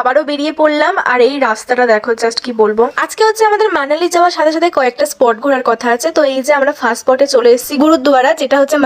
আবারও বেরিয়ে পড়লাম। আর এই রাস্তাটা দেখো, জাস্ট কি বলবো। আজকে হচ্ছে আমাদের মানালি যাওয়ার সাথে সাথে কয়েকটা স্পট ঘোরার কথা আছে। তো এই যে আমরা ফার্স্ট স্পটে চলে এসেছি গুরুদ্বারা, যেটা হচ্ছে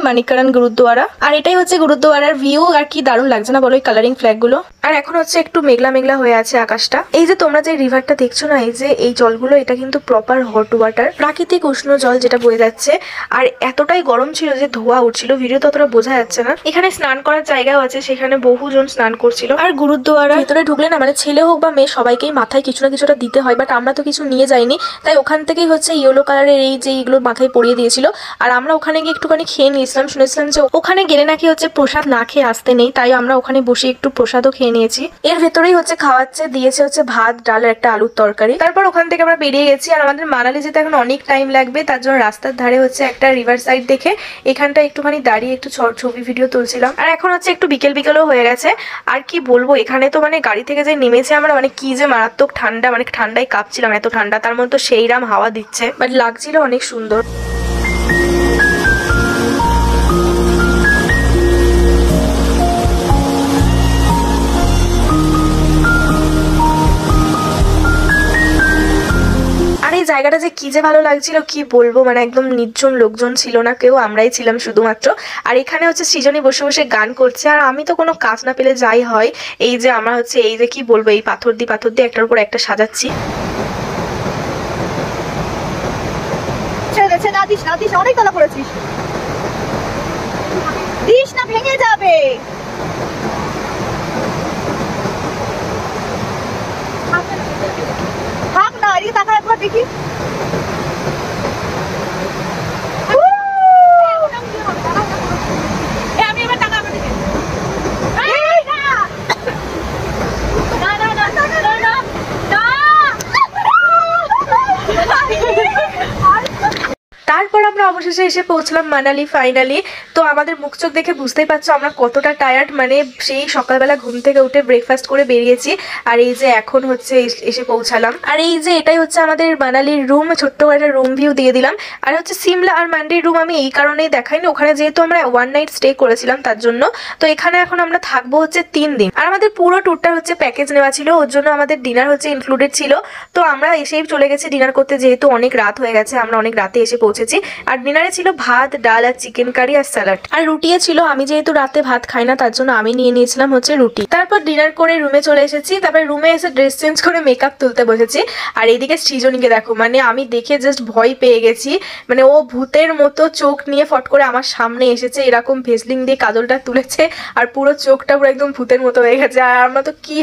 মানিকারান গুরুদ্বারা। আর এটাই হচ্ছে গুরুদ্বারার ভিউ। আর কি দারুণ লাগছে না বলো এই কালারিং ফ্ল্যাগ গুলো। আর এখন হচ্ছে একটু মেঘলা মেঘলা হয়ে আছে আকাশটা। এই যে তোমরা যে রিভারটা দেখছো না, এই যে এই জলগুলো, এটা কিন্তু প্রপার হট ওয়াটার, প্রাকৃতিক উষ্ণ জল যেটা বয়ে যাচ্ছে। আর এতটাই গরম ছিল যে ধোয়া উঠছিল, ভিডিও তো অতটা বোঝা যাচ্ছে না। এখানে স্নান করার জায়গাও আছে, সেখানে বহুজন স্নান করছিল। আর গুরুদ্বারা ভিতরে ঢুকলে না, মানে ছেলে হোক বা মেয়ে সবাইকেই মাথায় কিছু না কিছুটা দিতে হয়। বাট আমরা তো কিছু নিয়ে যাইনি, তাই ওখান থেকেই হচ্ছে ইয়েলো কালারের এই যে এইগুলো মাথায় পরিয়ে দিয়েছিল। আর আমরা ওখানে গিয়ে একটুখানি খেয়ে নিয়েছিলাম। শুনেছিলাম যে ওখানে গেলে নাকি হচ্ছে প্রসাদ না খেয়ে আসতে নেই, তাই আমরা ওখানে বসে একটু প্রসাদও খেয়ে নিয়েছি। এর ভেতরেই হচ্ছে খাওয়াচ্ছে, দিয়েছে হচ্ছে ভাত, ডাল আর একটা আলুর তরকারি। তারপর ওখান থেকে আমরা বেরিয়ে গেছি। আর আমাদের মানালি যেতে এখন অনেক টাইম লাগবে, তার জন্য রাস্তার ধারে হচ্ছে একটা রিভার সাইড দেখে এখানটা একটুখানি দাঁড়িয়ে একটু ছবি ভিডিও তুলছিলাম। আর এখন হচ্ছে একটু বিকেল বিকেলও হয়ে গেছে। আর কি বলবো, এখানে তো মানে গাড়ি থেকে যে নেমেছে আমরা, মানে কি যে মারাত্মক ঠান্ডা, মানে ঠান্ডায় কাঁপছিলাম, এত ঠান্ডা। তার মধ্যে সেইরাম হাওয়া দিচ্ছে, বাট লাগছিল অনেক সুন্দর। এই জায়গাটা যে কি যে ভালো লাগছিল কি বলবো, মানে একদম নির্জন, লোকজন ছিল না কেউ, আমরাই ছিলাম শুধুমাত্র। আর এখানে হচ্ছে সৃজনী বসে বসে গান করছে। আর আমি তো কোনো কাজ না পেলে যাই হয়, এই যে আমরা হচ্ছে এই যে কি বলবো, এই পাথর দিয়ে একটার উপর একটা সাজাচ্ছি। অনেক তলা করেছিস, দিস না, ভেঙে যাবে। থাক না, এদিকে তাকা একবার দেখি। আমি এবার টাকা আমার দিকে। তারপর আমরা অবশেষে এসে পৌঁছলাম মানালি ফাইনালি। তো আমাদের মুখ চোখ দেখে বুঝতেই পারছো আমরা কতটা টায়ার্ড। মানে সেই সকালবেলা ঘুম থেকে উঠে ব্রেকফাস্ট করে বেরিয়েছি, আর এই যে এখন হচ্ছে এসে পৌঁছালাম। আর এই যে এটাই হচ্ছে আমাদের মানালির রুম, ছোট্ট একটা রুম ভিউ দিয়ে দিলাম। আর হচ্ছে সিমলা আর মান্ডির রুম আমি এই কারণেই দেখাইনি, ওখানে যেহেতু আমরা 1 নাইট স্টে করেছিলাম তার জন্য। তো এখানে এখন আমরা থাকবো হচ্ছে 3 দিন। আর আমাদের পুরো ট্যুরটা হচ্ছে প্যাকেজ নেওয়া ছিল, ওর জন্য আমাদের ডিনার হচ্ছে ইনক্লুডেড ছিল। তো আমরা এসেই চলে গেছি ডিনার করতে, যেহেতু অনেক রাত হয়ে গেছে, আমরা অনেক রাতে এসে পৌঁছেছি। আর ডিনারে ছিল ভাত, ডাল আর চিকেন কারি আর স্যালাড। আর রুটিও ছিল, আমি যেহেতু রাতে ভাত খাই না তার জন্য আমি নিয়ে নিয়েছিলাম হচ্ছে রুটি। তারপর ডিনার করে রুমে চলে এসেছি। তারপর রুমে এসে ড্রেস চেঞ্জ করে মেকআপ তুলতে বসেছি। আর এইদিকে সৃজনীকে দেখো, মানে আমি দেখে জাস্ট ভয় পেয়ে গেছি। মানে ও ভূতের মতো চোখ নিয়ে ফট করে আমার সামনে এসেছে, এরকম ভেসলিং দিয়ে কাজলটা তুলেছে, আর পুরো চোখটা পুরো একদম ভূতের মতো হয়ে গেছে। আর আমরা তো কি